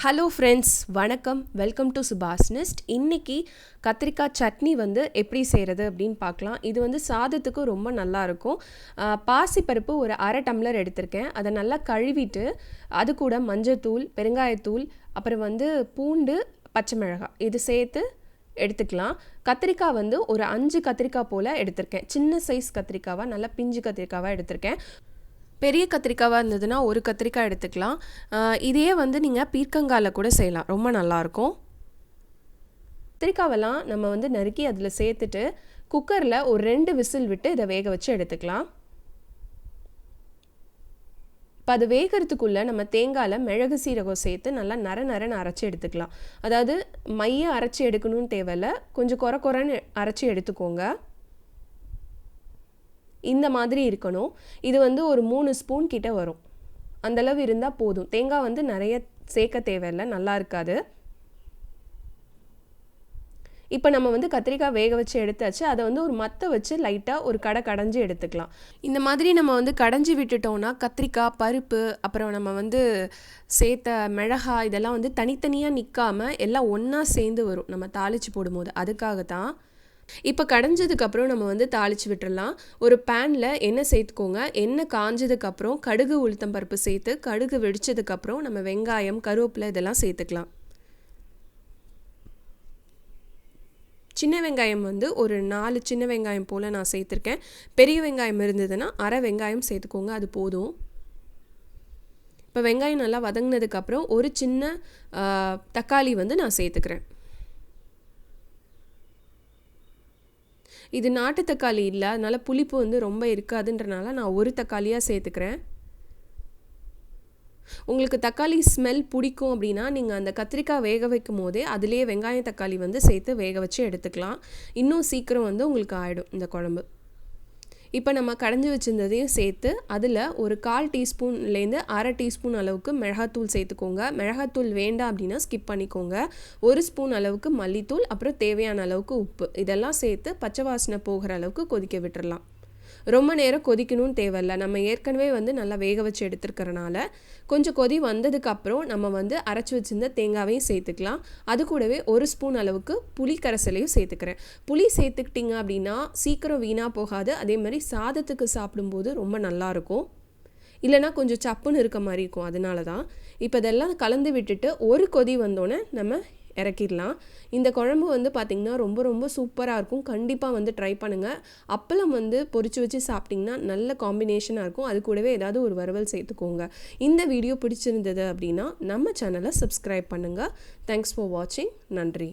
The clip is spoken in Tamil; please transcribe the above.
ஹலோ ஃப்ரெண்ட்ஸ், வணக்கம். வெல்கம் டு சுபாஸ் நெஸ்ட். இன்றைக்கி கத்திரிக்காய் சட்னி எப்படி செய்கிறது அப்படின்னு பார்க்கலாம். இது சாதத்துக்கு ரொம்ப நல்லாயிருக்கும். பாசி பருப்பு ஒரு அரை டம்ளர் எடுத்திருக்கேன். அதை நல்லா கழுவிட்டு அது கூட மஞ்சத்தூள், பெருங்காயத்தூள், அப்புறம் பூண்டு, பச்சை மிளகாய் இது சேர்த்து எடுத்துக்கலாம். கத்திரிக்காய் ஒரு 5 கத்திரிக்காய் போல் எடுத்திருக்கேன். சின்ன சைஸ் கத்திரிக்காவாக, நல்லா பிஞ்சு கத்திரிக்காவாக எடுத்திருக்கேன். பெரிய கத்திரிக்காவாக இருந்ததுன்னா ஒரு கத்திரிக்காய் எடுத்துக்கலாம். இதையே நீங்கள் பீர்க்கங்காயில் கூட செய்யலாம், ரொம்ப நல்லாயிருக்கும். கத்திரிக்காவெல்லாம் நம்ம நறுக்கி அதில் சேர்த்துட்டு குக்கரில் ஒரு 2 விசில் விட்டு இதை வேக வச்சு எடுத்துக்கலாம். இப்போ அது வேகிறதுக்குள்ளே நம்ம தேங்காயில் மிளகு சீரகம் சேர்த்து நல்லா நரன்னு அரைச்சி எடுத்துக்கலாம். அதாவது மைய அரைச்சி எடுக்கணும்னு தேவையில்லை, கொஞ்சம் குறைன்னு அரைச்சி எடுத்துக்கோங்க. இந்த மாதிரி இருக்கணும். இது ஒரு 3 ஸ்பூன் கிட்ட வரும். அந்தளவு இருந்தால் போதும். தேங்காய் நிறைய சேர்க்க தேவையில்லை, நல்லா இருக்காது. இப்போ நம்ம கத்திரிக்காய் வேக வச்சு எடுத்தாச்சு. அதை ஒரு மத்தை வச்சு லைட்டாக ஒரு கடைஞ்சி எடுத்துக்கலாம். இந்த மாதிரி நம்ம கடைஞ்சி விட்டுட்டோம்னா கத்திரிக்காய், பருப்பு, அப்புறம் நம்ம சேர்த்த மிளகாய் இதெல்லாம் தனித்தனியாக நிற்காமல் எல்லாம் ஒன்றா சேர்ந்து வரும் நம்ம தாளித்து போடும்போது. அதுக்காக தான். இப்போ கடைஞ்சதுக்கப்புறம் நம்ம தாளித்து விட்டுடலாம். ஒரு பேனில் எண்ணெய் சேர்த்துக்கோங்க. எண்ணெய் காஞ்சதுக்கப்புறம் கடுகு, உளுத்தம் பருப்பு சேர்த்து கடுகு வெடித்ததுக்கப்புறம் நம்ம வெங்காயம், கருவேப்பிலை இதெல்லாம் சேர்த்துக்கலாம். சின்ன வெங்காயம் ஒரு 4 சின்ன வெங்காயம் போல் நான் சேர்த்துருக்கேன். பெரிய வெங்காயம் இருந்ததுன்னா அரை வெங்காயம் சேர்த்துக்கோங்க, அது போதும். இப்போ வெங்காயம் நல்லா வதங்கினதுக்கப்புறம் ஒரு சின்ன தக்காளி நான் சேர்த்துக்கிறேன். இது நாட்டு தக்காளி இல்லை, அதனால் புளிப்பு ரொம்ப இருக்காதுன்றனால நான் ஒரு தக்காளியாக சேர்த்துக்கிறேன். உங்களுக்கு தக்காளி ஸ்மெல் பிடிக்கும் அப்படின்னா நீங்கள் அந்த கத்திரிக்காய் வேக வைக்கும் போதே அதுலேயே வெங்காயம் தக்காளி சேர்த்து வேக வச்சு எடுத்துக்கலாம். இன்னும் சீக்கிரம் உங்களுக்கு ஆகிடும் இந்த குழம்பு. இப்போ நம்ம கடைஞ்சி வச்சுருந்ததையும் சேர்த்து அதில் ஒரு 1/4 டீஸ்பூன்லேருந்து அரை டீஸ்பூன் அளவுக்கு மிளகாத்தூள் சேர்த்துக்கோங்க. மிளகாத்தூள் வேண்டாம் அப்படின்னா ஸ்கிப் பண்ணிக்கோங்க. 1 ஸ்பூன் அளவுக்கு மல்லித்தூள், அப்புறம் தேவையான அளவுக்கு உப்பு இதெல்லாம் சேர்த்து பச்சை வாசனை போகிற அளவுக்கு கொதிக்க விட்டுறலாம். ரொம்ப நேரம் கொதிக்கணும்னு தேவையில்லை. நம்ம ஏற்கனவே நல்லா வேக வச்சு எடுத்துருக்கறனால கொஞ்சம் கொதி வந்ததுக்கப்புறம் நம்ம அரைச்சி வச்சுருந்த தேங்காவையும் சேர்த்துக்கலாம். அது கூடவே 1 ஸ்பூன் அளவுக்கு புளி கரைசலையும் சேர்த்துக்கிறேன். புளி சேர்த்துக்கிட்டிங்க அப்படின்னா சீக்கிரம் வீணாக போகாது. அதே மாதிரி சாதத்துக்கு சாப்பிடும்போது ரொம்ப நல்லாயிருக்கும். இல்லைனா கொஞ்சம் சப்புன்னு இருக்க மாதிரி இருக்கும், அதனால தான். இப்போ இதெல்லாம் கலந்து விட்டுட்டு ஒரு கொதி வந்தோடனே நம்ம இறக்கிடலாம். இந்த குழம்பு பார்த்திங்கன்னா ரொம்ப ரொம்ப சூப்பராக இருக்கும். கண்டிப்பாக ட்ரை பண்ணுங்கள். அப்பளம் பொரிச்சு வச்சு சாப்பிட்டிங்கன்னா நல்ல காம்பினேஷனாக இருக்கும். அது கூடவே ஏதாவது ஒரு வறுவல் சேர்த்துக்கோங்க. இந்த வீடியோ பிடிச்சிருந்தது அப்படின்னா நம்ம சேனலை சப்ஸ்கிரைப் பண்ணுங்கள். தேங்க்ஸ் ஃபார் வாட்சிங். நன்றி.